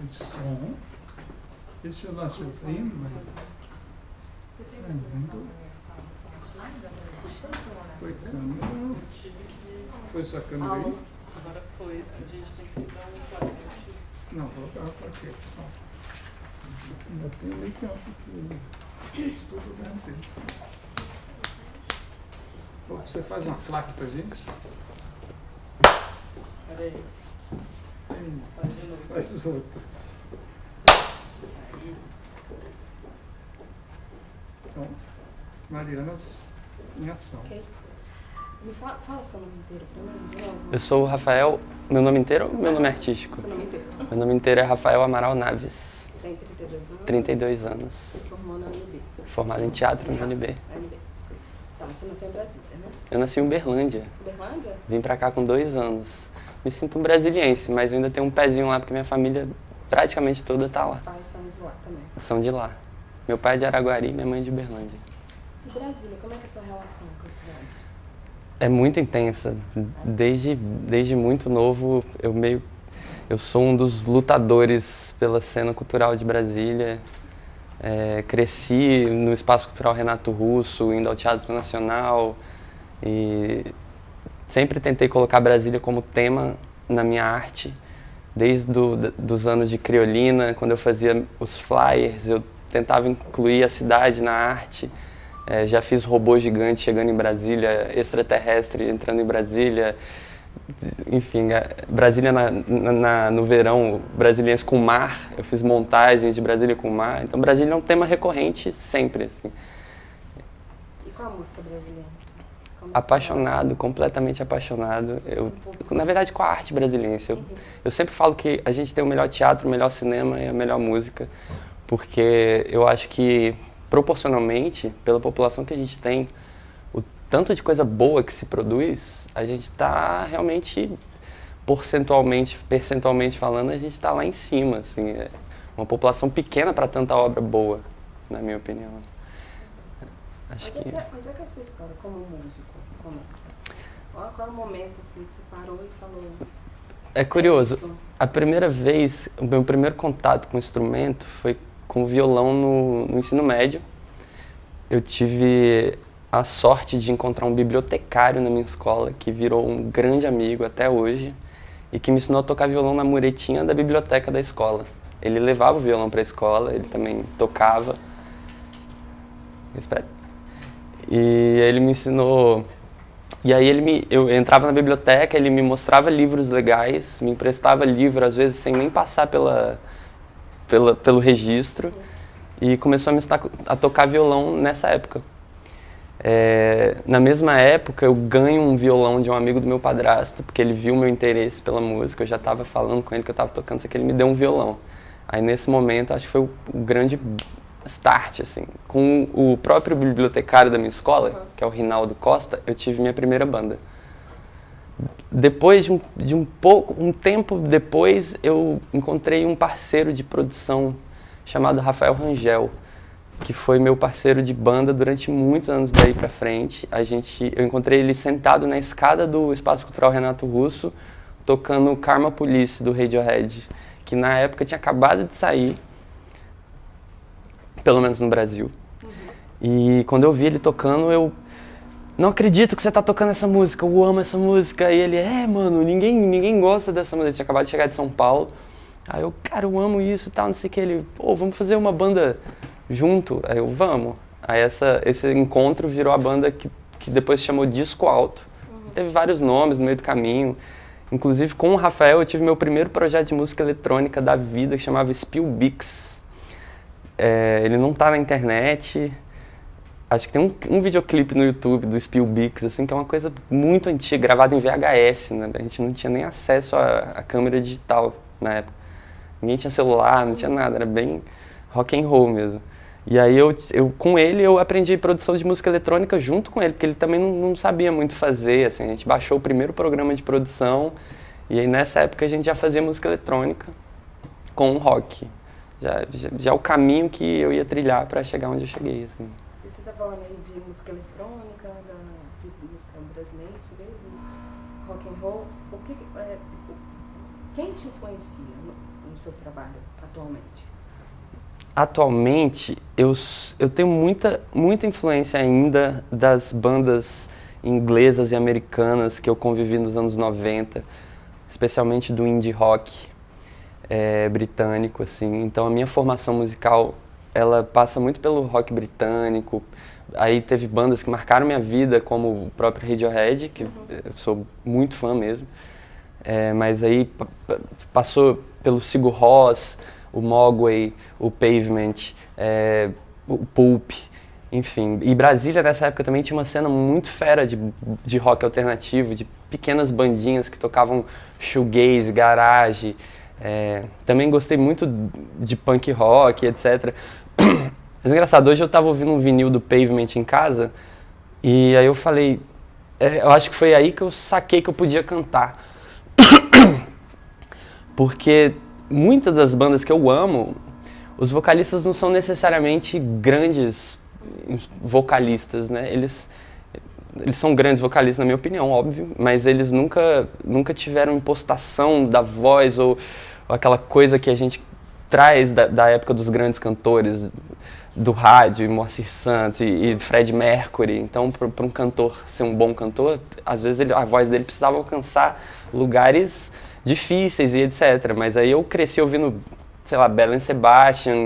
de som. Esse é o nosso primo, mas... Foi câmera. Foi só câmera aí? Agora foi. A gente tem que dar um toque. Não, vou dar uma plaquete. Ainda tem ali que é um isso tudo dentro dele. Você faz uma placa pra gente? Peraí. Faz de novo. Faz os outros. Então, Marianas em ação. Ok. Me fala seu nome inteiro pra mim, de novo. Eu sou o Rafael. Meu nome inteiro ou meu nome artístico? Seu nome inteiro. Meu nome inteiro é Rafael Amaral Naves. Você tem 32 anos? 32 anos. Formou na UNB. Formado em teatro na UNB. UNB. Tá, você nasceu em Brasília, né? Eu nasci em Uberlândia. Uberlândia? Vim pra cá com 2 anos. Me sinto um brasiliense, mas ainda tenho um pezinho lá porque minha família praticamente toda tá lá. Os pais são de lá também. São de lá. Meu pai é de Araguari e minha mãe é de Uberlândia. E Brasília, como é que é a sua relação com a cidade? É muito intensa. Desde muito novo, eu sou um dos lutadores pela cena cultural de Brasília. Cresci no Espaço Cultural Renato Russo, indo ao Teatro Nacional e sempre tentei colocar Brasília como tema na minha arte. Desde dos anos de Criolina, quando eu fazia os flyers, eu tentava incluir a cidade na arte. Já fiz robô gigante chegando em Brasília, extraterrestre entrando em Brasília. Enfim, Brasília no verão, brasiliense com mar. Eu fiz montagens de Brasília com mar. Então, Brasília é um tema recorrente sempre, assim. E qual a música brasileira? Assim? Apaixonado, completamente apaixonado. Na verdade, com a arte brasiliense. Eu sempre falo que a gente tem o melhor teatro, o melhor cinema e a melhor música, porque eu acho que, proporcionalmente, pela população que a gente tem, o tanto de coisa boa que se produz, a gente está realmente, percentualmente falando, a gente está lá em cima. Assim, é uma população pequena para tanta obra boa, na minha opinião. Acho Onde é que a sua história como músico começa? Qual é o momento assim, que você parou e falou? É curioso. A primeira vez, o meu primeiro contato com o instrumento foi com o violão no ensino médio. Eu tive a sorte de encontrar um bibliotecário na minha escola que virou um grande amigo até hoje e que me ensinou a tocar violão na muretinha da biblioteca da escola. Ele levava o violão para a escola, ele também tocava. Espera. E ele me ensinou. E aí eu entrava na biblioteca, ele me mostrava livros legais, me emprestava livro, às vezes sem nem passar pelo registro, e começou a me ensinar a tocar violão nessa época. Na mesma época, eu ganho um violão de um amigo do meu padrasto, porque ele viu o meu interesse pela música, eu já estava falando com ele que eu estava tocando, só que ele me deu um violão. Aí nesse momento, acho que foi o grande start, assim. Com o próprio bibliotecário da minha escola, que é o Rinaldo Costa, eu tive minha primeira banda. Depois de um tempo depois, eu encontrei um parceiro de produção chamado Rafael Rangel, que foi meu parceiro de banda durante muitos anos daí pra frente. Eu encontrei ele sentado na escada do Espaço Cultural Renato Russo, tocando Karma Police, do Radiohead, que na época tinha acabado de sair, pelo menos no Brasil. E quando eu vi ele tocando, eu não acredito que você tá tocando essa música, eu amo essa música. E ele, mano, ninguém gosta dessa música. Ele tinha acabado de chegar de São Paulo. Aí eu, cara, eu amo isso e tal, não sei o que. Ele, vamos fazer uma banda junto? Aí eu, vamos. Aí esse encontro virou a banda que depois se chamou Disco Alto. Teve vários nomes no meio do caminho. Inclusive, com o Rafael, eu tive meu primeiro projeto de música eletrônica da vida, que chamava Spielbeats. Ele não tá na internet. Acho que tem um videoclipe no YouTube do Spielbeats, assim, que é uma coisa muito antiga, gravada em VHS, né? A gente não tinha nem acesso à câmera digital na época. Ninguém tinha celular, não tinha nada, era bem rock and roll mesmo. E aí com ele eu aprendi produção de música eletrônica junto com ele, porque ele também não sabia muito fazer, assim. A gente baixou o primeiro programa de produção e aí nessa época a gente já fazia música eletrônica com rock. Já o caminho que eu ia trilhar para chegar onde eu cheguei, assim. E você está falando aí de música eletrônica, de música brasileira, mesmo, rock and roll. Quem te influencia no seu trabalho atualmente? Atualmente, eu tenho muita influência ainda das bandas inglesas e americanas que eu convivi nos anos 90, especialmente do indie rock britânico, assim. Então a minha formação musical, ela passa muito pelo rock britânico. Aí teve bandas que marcaram minha vida, como o próprio Radiohead, que eu sou muito fã mesmo. Mas aí passou pelo Sigur Rós, o Mogwai, o Pavement, o Pulp, enfim. E Brasília, nessa época, também tinha uma cena muito fera de rock alternativo, de pequenas bandinhas que tocavam shoegaze, garage. Também gostei muito de punk rock, etc. Mas engraçado, hoje eu estava ouvindo um vinil do Pavement em casa, e aí eu falei, eu acho que foi aí que eu saquei que eu podia cantar. Porque muitas das bandas que eu amo, os vocalistas não são necessariamente grandes vocalistas, né? Eles são grandes vocalistas, na minha opinião, óbvio, mas eles nunca tiveram impostação da voz ou aquela coisa que a gente traz da época dos grandes cantores, do rádio, Moacir Santos e Fred Mercury. Então, para um cantor ser um bom cantor, às vezes a voz dele precisava alcançar lugares difíceis e etc. Mas aí eu cresci ouvindo, sei lá, Belle Sebastian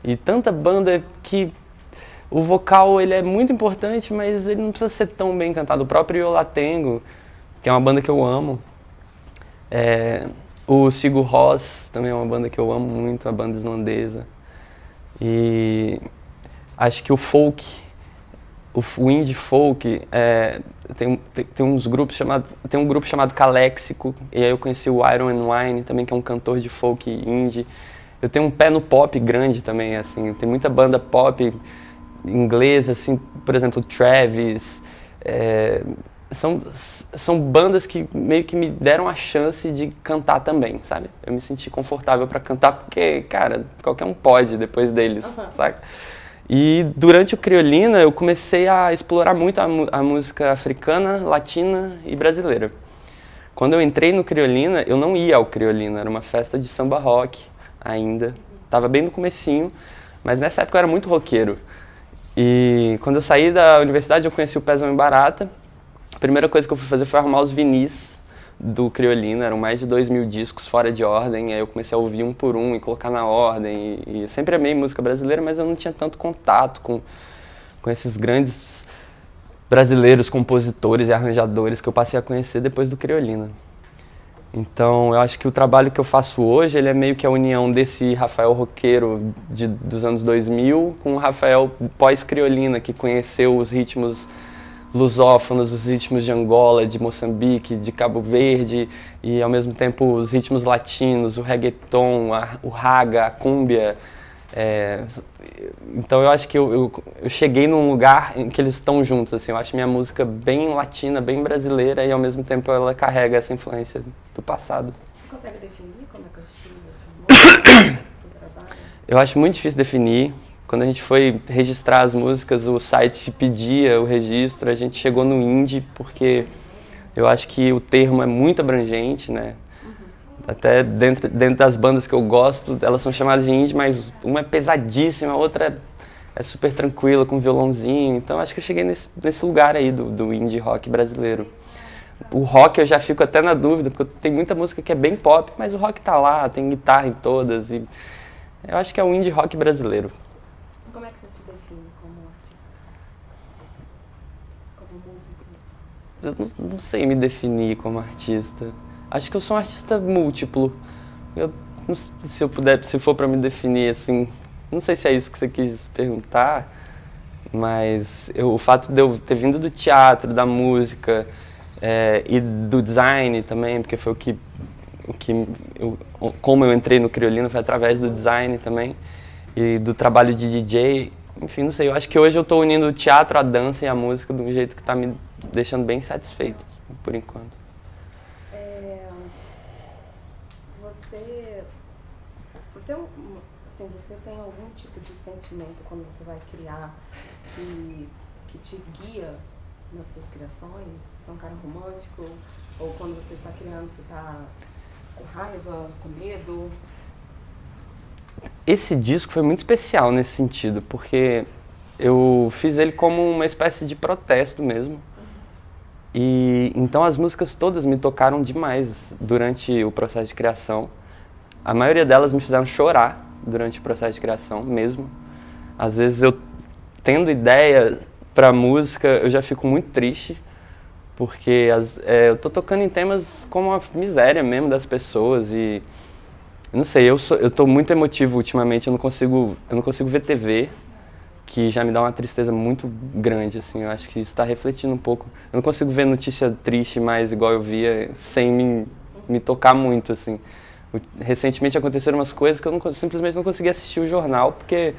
e tanta banda que o vocal ele é muito importante, mas ele não precisa ser tão bem cantado. O próprio Yo La Tengo, que é uma banda que eu amo. O Sigur Rós também é uma banda que eu amo muito, a banda islandesa. E acho que o folk, o indie folk, tem uns grupos tem um grupo chamado Caléxico, e aí eu conheci o Iron and Wine também, que é um cantor de folk indie. Eu tenho um pé no pop grande também, assim, tem muita banda pop inglesa, assim, por exemplo, Travis. São bandas que meio que me deram a chance de cantar também, sabe? Eu me senti confortável para cantar porque, cara, qualquer um pode depois deles, sabe? E durante o Criolina eu comecei a explorar muito a música africana, latina e brasileira. Quando eu entrei no Criolina, eu não ia ao Criolina, era uma festa de samba rock ainda. Tava bem no comecinho, mas nessa época eu era muito roqueiro. E quando eu saí da universidade eu conheci o Pezão e Barata. A primeira coisa que eu fui fazer foi arrumar os vinis do Criolina, eram mais de 2.000 discos fora de ordem, aí eu comecei a ouvir um por um e colocar na ordem, e eu sempre amei música brasileira, mas eu não tinha tanto contato com esses grandes brasileiros, compositores e arranjadores que eu passei a conhecer depois do Criolina. Então eu acho que o trabalho que eu faço hoje, ele é meio que a união desse Rafael roqueiro dos anos 2000 com o Rafael pós-Criolina, que conheceu os ritmos lusófonos, os ritmos de Angola, de Moçambique, de Cabo Verde, e ao mesmo tempo os ritmos latinos, o reggaeton, o raga, a cúmbia. Então eu acho que eu cheguei num lugar em que eles estão juntos, assim. Eu acho minha música bem latina, bem brasileira, e ao mesmo tempo ela carrega essa influência do passado. Você consegue definir como é que é o estilo da sua música, do seu trabalho? Eu acho muito difícil definir. Quando a gente foi registrar as músicas, o site pedia o registro, a gente chegou no indie porque eu acho que o termo é muito abrangente, né? Até dentro das bandas que eu gosto, elas são chamadas de indie, mas uma é pesadíssima, a outra é super tranquila, com violãozinho. Então acho que eu cheguei nesse lugar aí do indie rock brasileiro. O rock eu já fico até na dúvida, porque tem muita música que é bem pop, mas o rock tá lá, tem guitarra em todas, e eu acho que é o indie rock brasileiro. Como é que você se define como artista? Como músico? Eu não sei me definir como artista. Acho que eu sou um artista múltiplo. Eu não sei se for para me definir assim, não sei se é isso que você quis perguntar, mas o fato de eu ter vindo do teatro, da música e do design também, porque foi como eu entrei no Criolina foi através do design também e do trabalho de DJ. Enfim, não sei, eu acho que hoje eu estou unindo o teatro, a dança e a música de um jeito que está me deixando bem satisfeito, por enquanto. Você tem algum tipo de sentimento quando você vai criar que te guia nas suas criações? Você é um cara romântico? Ou quando você está criando, você está com raiva, com medo? esse disco foi muito especial nesse sentido, porque eu fiz ele como uma espécie de protesto mesmo. E então as músicas todas me tocaram demais durante o processo de criação. A maioria delas me fizeram chorar durante o processo de criação mesmo. Às vezes eu tendo ideia pra música, eu já fico muito triste, porque eu tô tocando em temas como a miséria mesmo das pessoas e eu não sei, eu tô muito emotivo ultimamente, eu não consigo ver TV, que já me dá uma tristeza muito grande, assim, eu acho que isso tá refletindo um pouco. Eu não consigo ver notícia triste mais igual eu via, sem me tocar muito, assim. Recentemente aconteceram umas coisas que eu simplesmente não consegui assistir o jornal, porque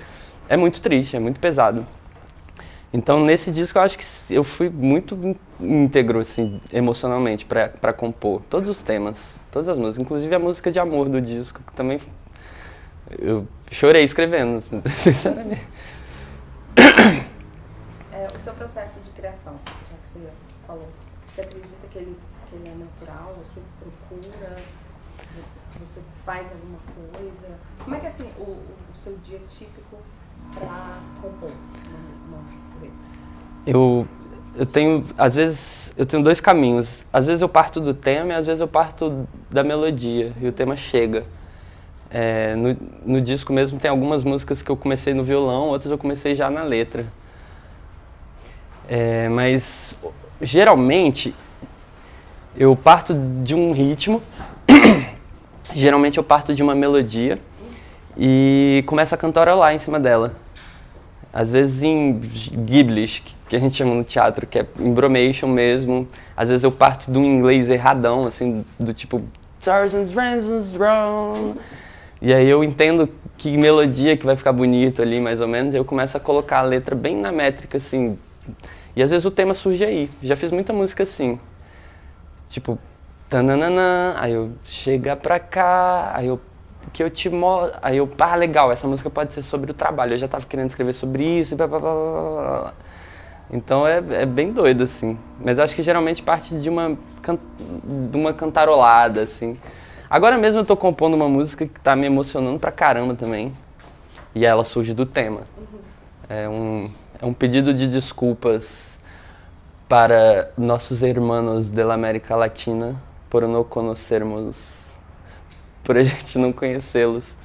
é muito triste, é muito pesado. Então, nesse disco, eu acho que eu fui muito íntegro, assim, emocionalmente, pra compor todos os temas, todas as músicas, inclusive a música de amor do disco, que também eu chorei escrevendo, sinceramente. O seu processo de criação, já que você falou, você acredita que ele é natural? Você procura? Você faz alguma coisa? Como é que é assim, o seu dia típico para compor uma letra? Eu tenho, às vezes, eu tenho dois caminhos. Às vezes eu parto do tema e às vezes eu parto da melodia e o tema chega. No disco mesmo tem algumas músicas que eu comecei no violão, outras eu comecei já na letra. Mas geralmente eu parto de um ritmo, geralmente eu parto de uma melodia e começo a cantarolar em cima dela. Às vezes em Giblish, que a gente chama no teatro, que é embromation mesmo. Às vezes eu parto de um inglês erradão, assim, do tipo Tarzan Branson's Wrong. E aí eu entendo que melodia que vai ficar bonito ali, mais ou menos, e eu começo a colocar a letra bem na métrica, assim. E às vezes o tema surge aí. Já fiz muita música assim. Tipo, tananana, aí eu chega pra cá, aí eu que eu te mostro, aí eu, legal, essa música pode ser sobre o trabalho, eu já tava querendo escrever sobre isso, e blá, blá, blá, blá. Então é bem doido, assim, mas eu acho que geralmente parte de uma cantarolada, assim. Agora mesmo eu tô compondo uma música que tá me emocionando pra caramba também, e ela surge do tema. É um pedido de desculpas para nossos hermanos da América Latina por não conhecermos, por a gente não conhecê-los.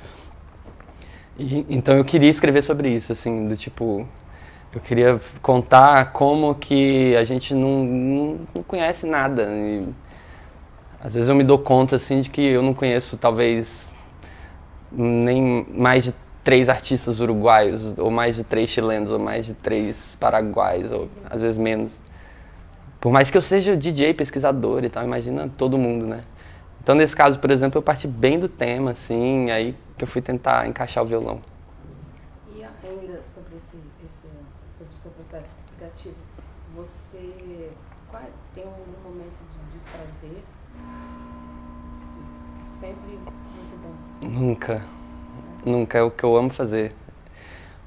Então eu queria escrever sobre isso, assim, do tipo, eu queria contar como que a gente não conhece nada. E às vezes eu me dou conta, assim, de que eu não conheço, talvez, nem mais de 3 artistas uruguaios, ou mais de 3 chilenos, ou mais de 3 paraguaios, ou às vezes menos. Por mais que eu seja DJ, pesquisador e tal, imagina todo mundo, né? Então, nesse caso, por exemplo, eu parti bem do tema, assim, aí que eu fui tentar encaixar o violão. E ainda sobre sobre o seu processo criativo, você tem um momento de desprazer? Sempre muito bom. Nunca, é o que eu amo fazer.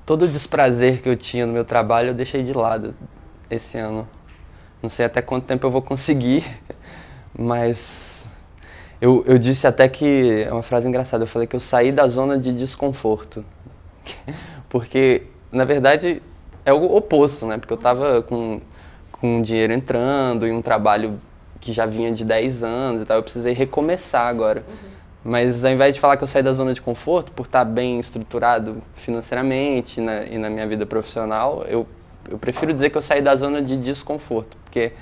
Todo o desprazer que eu tinha no meu trabalho eu deixei de lado esse ano. Não sei até quanto tempo eu vou conseguir, mas eu disse até que, é uma frase engraçada, eu falei que eu saí da zona de desconforto. Porque, na verdade, é o oposto, né? Porque eu tava com dinheiro entrando e um trabalho que já vinha de 10 anos e tal, eu precisei recomeçar agora. Mas ao invés de falar que eu saí da zona de conforto, por estar bem estruturado financeiramente e na minha vida profissional, eu prefiro dizer que eu saí da zona de desconforto, porque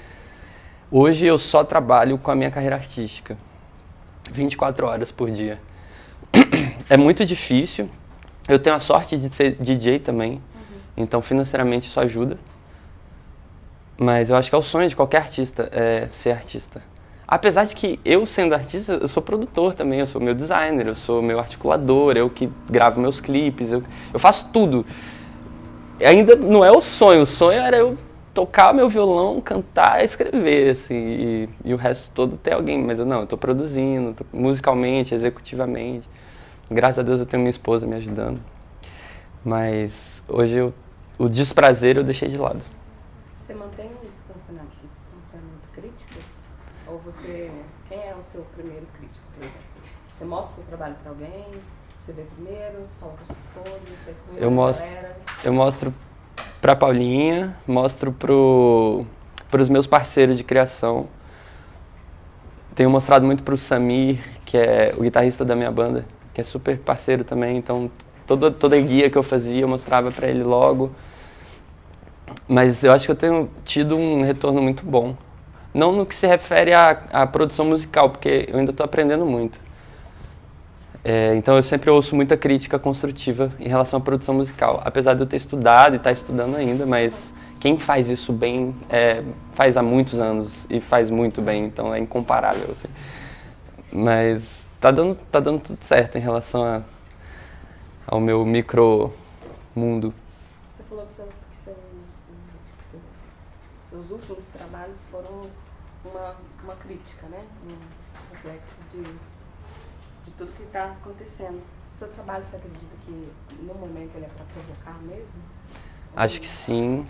hoje eu só trabalho com a minha carreira artística, 24 horas por dia. É muito difícil, eu tenho a sorte de ser DJ também, então financeiramente isso ajuda, mas eu acho que é o sonho de qualquer artista, ser artista. Apesar de que eu, sendo artista, eu sou produtor também, eu sou meu designer, eu sou meu articulador, eu que gravo meus clipes, eu faço tudo. Ainda não é o sonho era eu tocar meu violão, cantar, escrever, assim, e o resto todo ter alguém, mas eu tô produzindo, musicalmente, executivamente. Graças a Deus eu tenho minha esposa me ajudando, mas hoje o desprazer eu deixei de lado. Você mantém um distanciamento crítico? Ou quem é o seu primeiro crítico, por exemplo? Você mostra o seu trabalho para alguém? você vê primeiro, você fala com a sua esposa, você Eu com a mostro. galera? Eu mostro pra Paulinha, mostro pros meus parceiros de criação. Tenho mostrado muito pro Samir, que é o guitarrista da minha banda, que é super parceiro também, então toda guia que eu fazia eu mostrava pra ele logo. Mas eu acho que eu tenho tido um retorno muito bom. Não no que se refere à produção musical, porque eu ainda estou aprendendo muito. Então eu sempre ouço muita crítica construtiva em relação à produção musical. Apesar de eu ter estudado e estar estudando ainda, mas quem faz isso bem faz há muitos anos e faz muito bem, então é incomparável, assim. Mas tá dando tudo certo em relação ao meu micro mundo. Você falou que seus últimos trabalhos foram uma crítica, né? Um reflexo de tudo que está acontecendo. O seu trabalho, você acredita que no momento ele é para provocar mesmo? Acho que sim,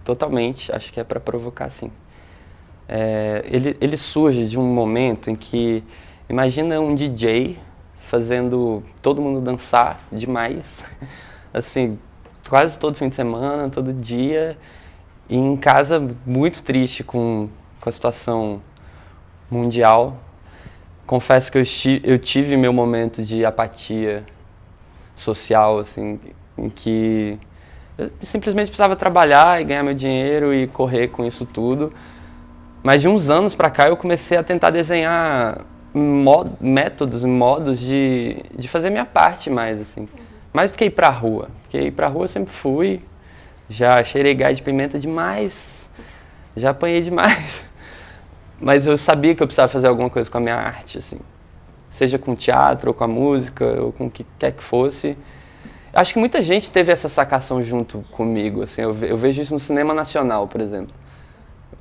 totalmente, acho que é para provocar sim. Ele surge de um momento em que, imagina um DJ fazendo todo mundo dançar demais, assim, quase todo fim de semana, todo dia, e em casa muito triste com a situação mundial. Confesso que eu tive meu momento de apatia social, assim, em que eu simplesmente precisava trabalhar e ganhar meu dinheiro e correr com isso tudo. Mas de uns anos pra cá eu comecei a tentar desenhar métodos, modos de fazer minha parte mais, assim. Mais do que ir pra rua. Porque ir pra rua eu sempre fui, já cheirei gás de pimenta demais, já apanhei demais. Mas eu sabia que eu precisava fazer alguma coisa com a minha arte, assim. Seja com teatro, ou com a música, ou com o que quer que fosse. Acho que muita gente teve essa sacação junto comigo, assim. Eu vejo isso no cinema nacional, por exemplo.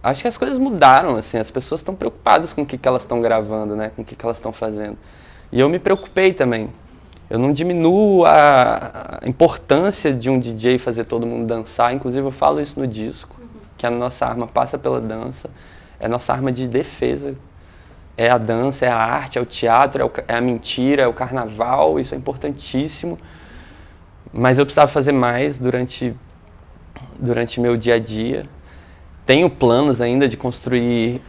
Acho que as coisas mudaram, assim. As pessoas estão preocupadas com o que elas estão gravando, né? Com o que elas estão fazendo. E eu me preocupei também. Eu não diminuo a importância de um DJ fazer todo mundo dançar. Inclusive, eu falo isso no disco, que a nossa arma passa pela dança. É a nossa arma de defesa. É a dança, é a arte, é o teatro, é a mentira, é o carnaval. Isso é importantíssimo. Mas eu precisava fazer mais durante meu dia a dia. Tenho planos ainda de construir...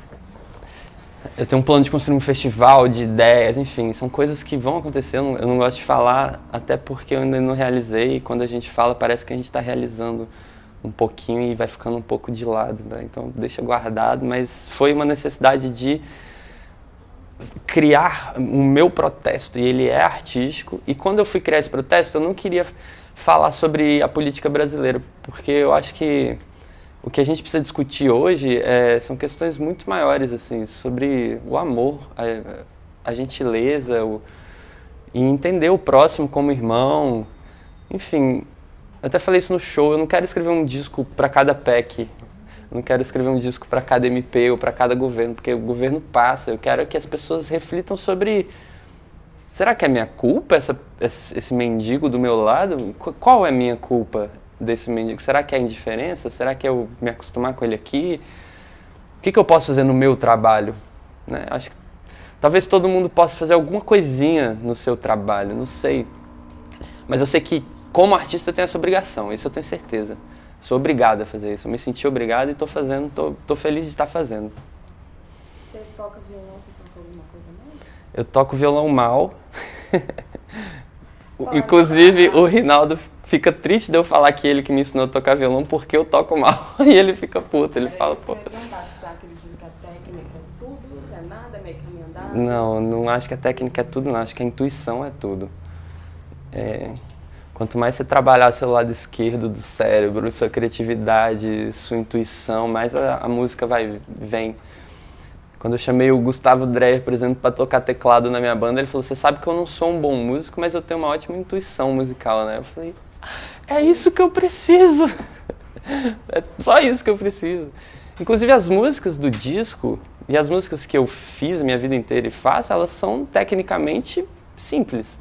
Eu tenho um plano de construir um festival de ideias, enfim. São coisas que vão acontecer. Eu não gosto de falar, até porque eu ainda não realizei. E quando a gente fala, parece que a gente está realizando um pouquinho e vai ficando um pouco de lado, né? Então deixa guardado, mas foi uma necessidade de criar o meu protesto, e ele é artístico. E quando eu fui criar esse protesto, eu não queria falar sobre a política brasileira, porque eu acho que o que a gente precisa discutir hoje são questões muito maiores, assim, sobre o amor, a gentileza, e entender o próximo como irmão, enfim. Eu até falei isso no show, eu não quero escrever um disco para cada PEC, eu não quero escrever um disco para cada MP ou para cada governo, porque o governo passa. Eu quero que as pessoas reflitam sobre, será que é minha culpa esse mendigo do meu lado? Qual é a minha culpa desse mendigo? Será que é a indiferença? Será que é eu me acostumar com ele aqui? O que eu posso fazer no meu trabalho? Né? Acho que talvez todo mundo possa fazer alguma coisinha no seu trabalho, não sei. Mas eu sei que como artista eu tenho essa obrigação, isso eu tenho certeza. Sou obrigado a fazer isso. Eu me senti obrigado e estou fazendo, tô feliz de estar fazendo. Você toca violão, você toca alguma coisa mais? Eu toco violão mal. Inclusive, o Rinaldo fica triste de eu falar que ele que me ensinou a tocar violão porque eu toco mal. E ele fica puto, ele fala, pô... Você acredita que a técnica é tudo, não é nada, é meio caminho andado? Não acho que a técnica é tudo, não. Acho que a intuição é tudo. Quanto mais você trabalhar seu lado esquerdo do cérebro, sua criatividade, sua intuição, mais a música vem. Quando eu chamei o Gustavo Dreyer, por exemplo, para tocar teclado na minha banda, ele falou, você sabe que eu não sou um bom músico, mas eu tenho uma ótima intuição musical, né? Eu falei, é isso que eu preciso! É só isso que eu preciso. Inclusive as músicas do disco e as músicas que eu fiz a minha vida inteira e faço, elas são tecnicamente simples.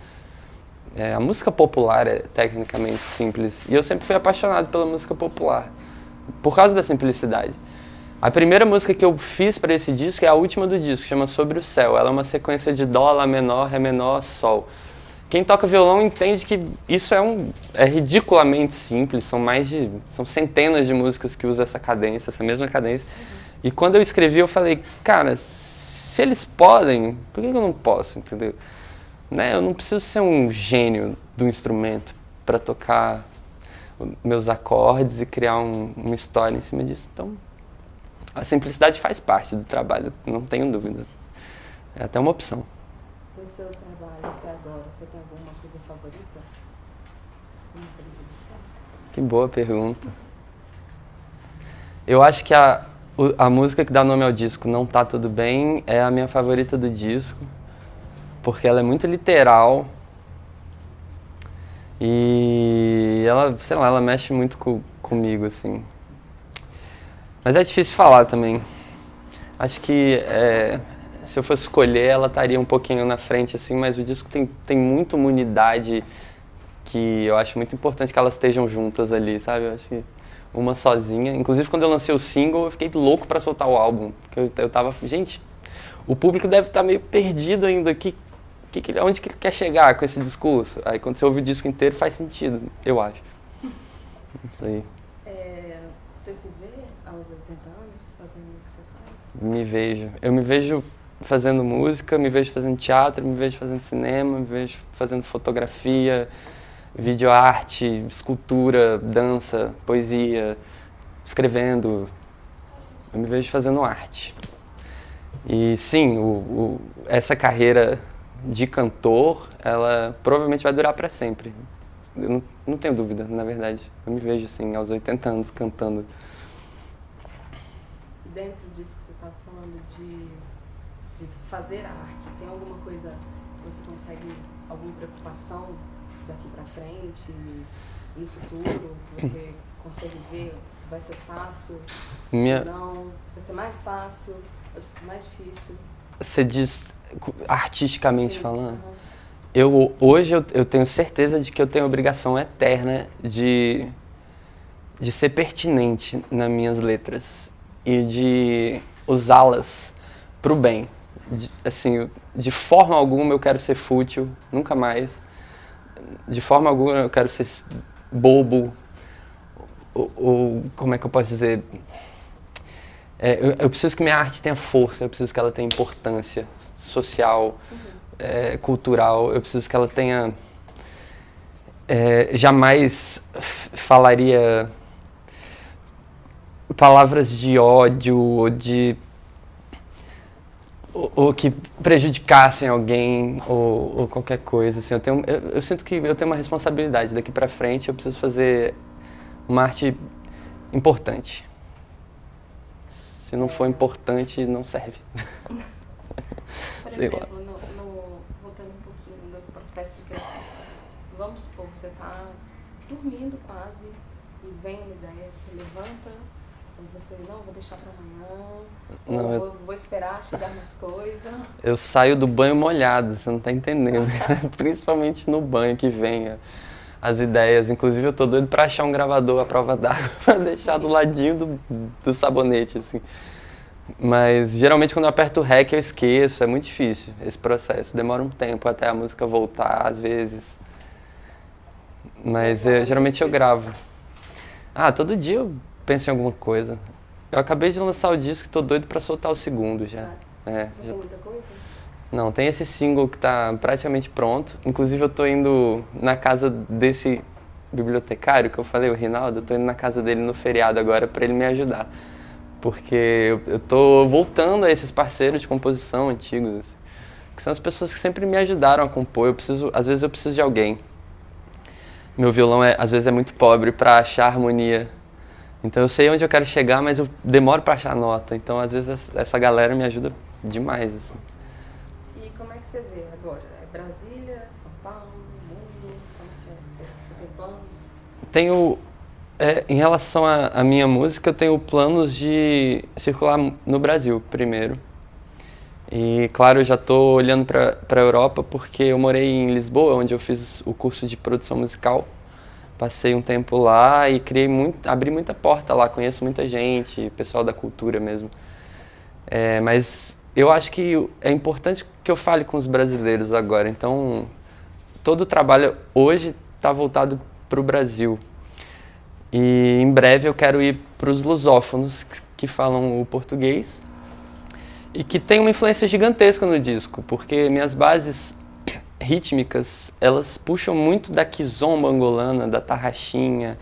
A música popular é tecnicamente simples. E eu sempre fui apaixonado pela música popular, por causa da simplicidade. A primeira música que eu fiz para esse disco é a última do disco, chama Sobre o Céu. Ela é uma sequência de Dó, Lá menor, Ré menor, Sol. quem toca violão entende que isso é ridiculamente simples, são centenas de músicas que usam essa cadência, essa mesma cadência. E quando eu escrevi, eu falei, cara, se eles podem, por que eu não posso, entendeu? Né? Eu não preciso ser um gênio do instrumento para tocar meus acordes e criar uma história em cima disso. Então, a simplicidade faz parte do trabalho, não tenho dúvida. É até uma opção. Do seu trabalho até agora, você tem alguma coisa favorita? Uma predileção? Que boa pergunta. Eu acho que a música que dá nome ao disco, Não Tá Tudo Bem, é a minha favorita do disco, porque ela é muito literal e ela, sei lá, ela mexe muito comigo, assim. Mas é difícil falar também. Acho que se eu fosse escolher, ela estaria um pouquinho na frente, assim, mas o disco tem muito uma unidade que eu acho muito importante que elas estejam juntas ali, sabe? Eu acho que uma sozinha. Inclusive, quando eu lancei o single, eu fiquei louco pra soltar o álbum. Porque eu tava... Gente, o público deve estar meio perdido ainda. Onde que ele quer chegar com esse discurso? Aí, quando você ouve o disco inteiro, faz sentido, eu acho. Isso aí. Você se vê aos 80 anos fazendo o que você faz? Me vejo. Eu me vejo fazendo música, me vejo fazendo teatro, me vejo fazendo cinema, me vejo fazendo fotografia, videoarte, escultura, dança, poesia, escrevendo. Eu me vejo fazendo arte. E sim, essa carreira de cantor, ela provavelmente vai durar para sempre. Eu não tenho dúvida, na verdade. Eu me vejo assim, aos 80 anos, cantando. Dentro disso que você estava falando de fazer arte, tem alguma coisa que você consegue, alguma preocupação daqui para frente, no futuro, que você consegue ver se vai ser fácil, se não, se vai ser mais fácil, ou se vai ser mais difícil? Você diz artisticamente Sim, falando? Hoje eu tenho certeza de que eu tenho a obrigação eterna de ser pertinente nas minhas letras e de usá-las para o bem. Assim, de forma alguma eu quero ser fútil, nunca mais. De forma alguma eu quero ser bobo, ou como é que eu posso dizer? Eu preciso que minha arte tenha força, eu preciso que ela tenha importância social, cultural, eu preciso que ela tenha... jamais falaria palavras de ódio ou que prejudicassem alguém ou qualquer coisa. Assim, eu sinto que eu tenho uma responsabilidade. Daqui pra frente eu preciso fazer uma arte importante. Se não for importante, não serve. Por Sei lá. exemplo, voltando um pouquinho do processo de criação. Vamos supor, você está dormindo quase e vem uma ideia, você levanta, e você, não, vou deixar para amanhã, Não, ou vou esperar chegar mais coisa. Eu saio do banho molhado, você não tá entendendo. Principalmente no banho que vem as ideias. Inclusive eu tô doido pra achar um gravador à prova d'água pra deixar do ladinho do sabonete, assim. Mas geralmente quando eu aperto o REC eu esqueço, é muito difícil esse processo. Demora um tempo até a música voltar, às vezes. Mas geralmente eu gravo. Todo dia eu penso em alguma coisa. Eu acabei de lançar o disco e tô doido pra soltar o segundo já. Já tem muita coisa? Não, tem esse single que tá praticamente pronto. Inclusive eu tô indo na casa desse bibliotecário que eu falei, o Rinaldo, eu tô indo na casa dele no feriado agora pra ele me ajudar. Porque eu tô voltando a esses parceiros de composição antigos, assim, que são as pessoas que sempre me ajudaram a compor. Às vezes eu preciso de alguém. Meu violão às vezes é muito pobre pra achar harmonia. Então eu sei onde eu quero chegar, mas eu demoro pra achar a nota. Então às vezes essa galera me ajuda demais, assim. E como é que você vê agora? É Brasília, São Paulo, mundo? Como que é? Você tem planos? Em relação à minha música, eu tenho planos de circular no Brasil primeiro. E claro, eu já estou olhando para a Europa porque eu morei em Lisboa, onde eu fiz o curso de produção musical. Passei um tempo lá e abri muita porta lá, conheço muita gente, pessoal da cultura mesmo. Mas eu acho que é importante que eu fale com os brasileiros agora, então todo o trabalho hoje está voltado para o Brasil. E em breve eu quero ir para os lusófonos que falam o português e que tem uma influência gigantesca no disco, porque minhas bases rítmicas, elas puxam muito da kizomba angolana, da tarraxinha.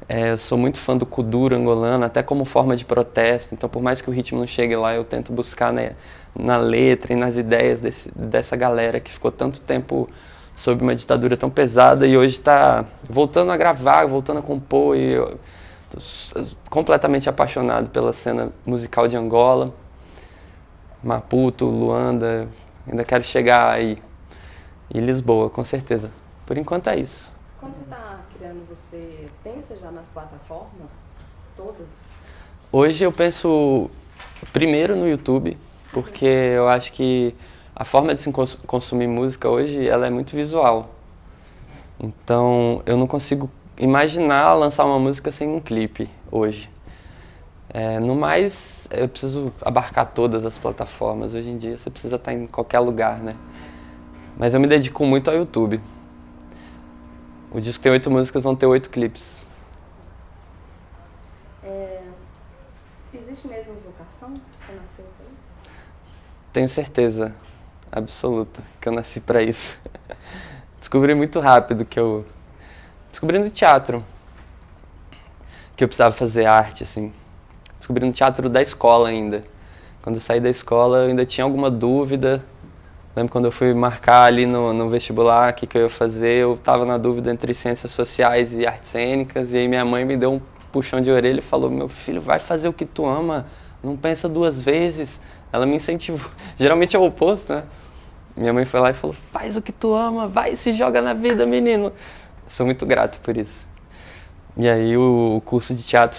Eu sou muito fã do kuduro angolano, até como forma de protesto. Então, por mais que o ritmo não chegue lá, eu tento buscar, né, na letra e nas ideias dessa galera que ficou tanto tempo sob uma ditadura tão pesada e hoje está voltando a gravar, voltando a compor. E eu tô completamente apaixonado pela cena musical de Angola, Maputo, Luanda. Ainda quero chegar aí. E Lisboa, com certeza. Por enquanto é isso. Quando você está criando, você pensa já nas plataformas todas? Hoje eu penso primeiro no YouTube, porque eu acho que a forma de se consumir música hoje, ela é muito visual. Então eu não consigo imaginar lançar uma música sem um clipe hoje. No mais, eu preciso abarcar todas as plataformas. Hoje em dia você precisa estar em qualquer lugar, né? Mas eu me dedico muito ao YouTube. O disco tem 8 músicas, vão ter 8 clipes. Existe mesmo vocação? Você nasceu para isso? Tenho certeza absoluta que eu nasci para isso. Descobri muito rápido descobri no teatro que eu precisava fazer arte, assim. Descobri no teatro da escola ainda. Quando eu saí da escola eu ainda tinha alguma dúvida. Lembro quando eu fui marcar ali no vestibular o que eu ia fazer, eu estava na dúvida entre ciências sociais e artes cênicas, e aí minha mãe me deu um puxão de orelha e falou: meu filho, vai fazer o que tu ama, não pensa 2 vezes. Ela me incentivou. Geralmente é o oposto, né? Minha mãe foi lá e falou: faz o que tu ama, vai, se joga na vida, menino. Sou muito grato por isso. E aí o curso de teatro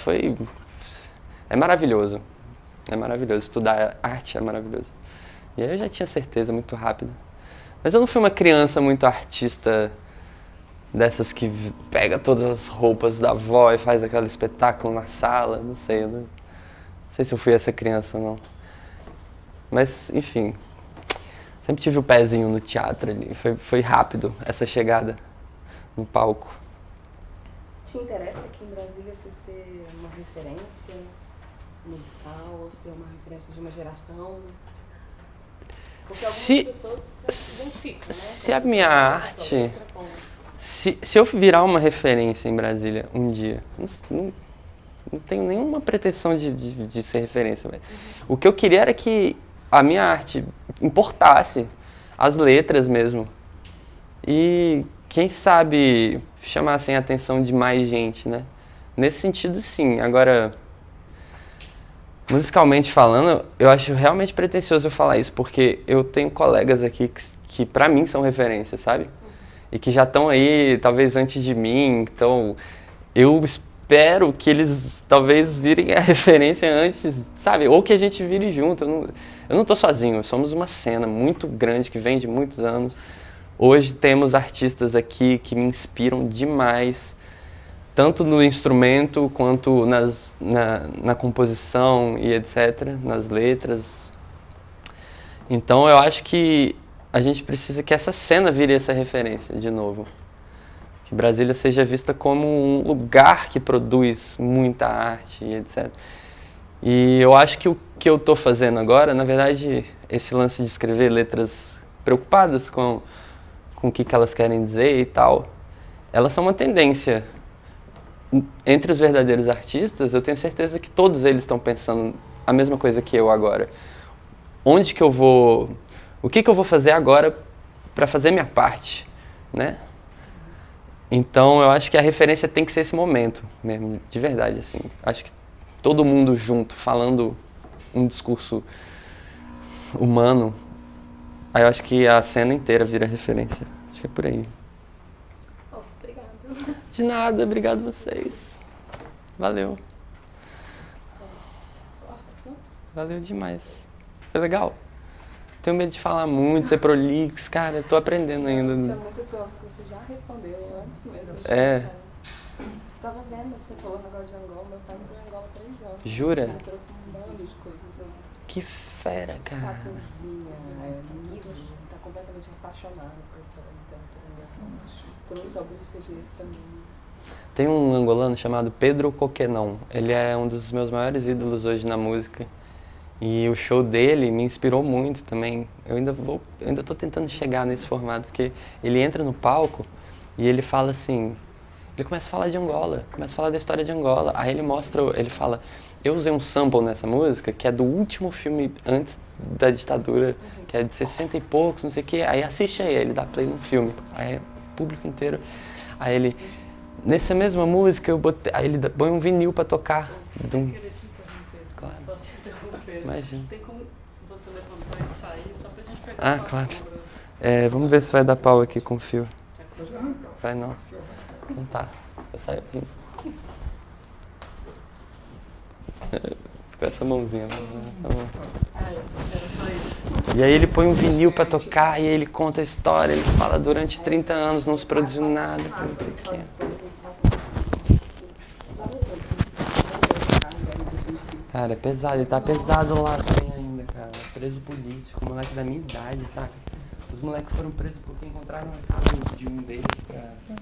é maravilhoso. É maravilhoso, estudar arte é maravilhoso. E aí eu já tinha certeza muito rápido. Mas eu não fui uma criança muito artista, dessas que pega todas as roupas da avó e faz aquele espetáculo na sala. Não sei, não sei se eu fui essa criança, não. Mas, enfim, sempre tive o pezinho no teatro ali. Foi rápido essa chegada no palco. Te interessa aqui em Brasília você ser uma referência musical, ou ser uma referência de uma geração? Porque algumas pessoas se identificam, né? Se a minha arte... Se eu virar uma referência em Brasília um dia, não tenho nenhuma pretensão de ser referência. Mas o que eu queria era que a minha arte importasse, as letras mesmo. E, quem sabe, chamassem a atenção de mais gente, né? Nesse sentido, sim. Agora, musicalmente falando, eu acho realmente pretensioso eu falar isso, porque eu tenho colegas aqui que pra mim são referências, sabe? E que já estão aí, talvez antes de mim, então eu espero que eles talvez virem a referência antes, sabe? Ou que a gente vire junto. Eu não tô sozinho, somos uma cena muito grande que vem de muitos anos. Hoje temos artistas aqui que me inspiram demais, tanto no instrumento quanto na composição e etc., nas letras. Então eu acho que a gente precisa que essa cena vire essa referência de novo. Que Brasília seja vista como um lugar que produz muita arte e etc. E eu acho que o que eu estou fazendo agora, na verdade, esse lance de escrever letras preocupadas com o que elas querem dizer e tal, elas são uma tendência. Entre os verdadeiros artistas, eu tenho certeza que todos eles estão pensando a mesma coisa que eu agora. Onde que eu vou... O que eu vou fazer agora para fazer minha parte, né? Então, eu acho que a referência tem que ser esse momento mesmo, de verdade, assim. Acho que todo mundo junto, falando um discurso humano, aí eu acho que a cena inteira vira referência. Acho que é por aí. Obrigada. De nada, obrigado a vocês. Valeu. Valeu demais. Foi legal. Tenho medo de falar muito, ser prolixo, cara, eu tô aprendendo ainda. Tinha muitas coisas que você já respondeu antes mesmo. Tava vendo, você falou negócio de Angola, meu pai morou em Angola há 3 anos. Jura? Ele trouxe um bando de coisas, né? Que fera, Está cara. cozinha, amigos, está completamente apaixonado pela literatura. Também talvez seja isso também. Tem um angolano chamado Pedro Coquenão. Ele é um dos meus maiores ídolos hoje na música. E o show dele me inspirou muito também. Eu ainda tô tentando chegar nesse formato, porque ele entra no palco e ele fala assim, ele começa a falar de Angola, começa a falar da história de Angola. Aí ele fala, eu usei um sample nessa música, que é do último filme antes da ditadura, que é de 60 e poucos, não sei o quê. Aí assiste aí, ele dá play no filme. Aí é o público inteiro. Aí ele, nessa mesma música, aí ele põe um vinil pra tocar. Sem querer te interromper. Claro. Só te interromper. Imagina. Tem como se você levantar e sair, só pra gente pegar Ah, a claro. sombra. Vamos ver se vai dar pau aqui com o fio. Pode arrancar. Vai não. Não tá. Eu saio rindo. Ficou essa mãozinha. Tá bom. Ai, era só isso. E aí ele põe um vinil pra tocar e ele conta a história, ele fala durante 30 anos não se produziu nada, não sei o quê. Cara, é pesado, ele tá pesado lá também ainda, cara. Preso político, moleque da minha idade, saca? Os moleques foram presos porque encontraram a casa de um deles pra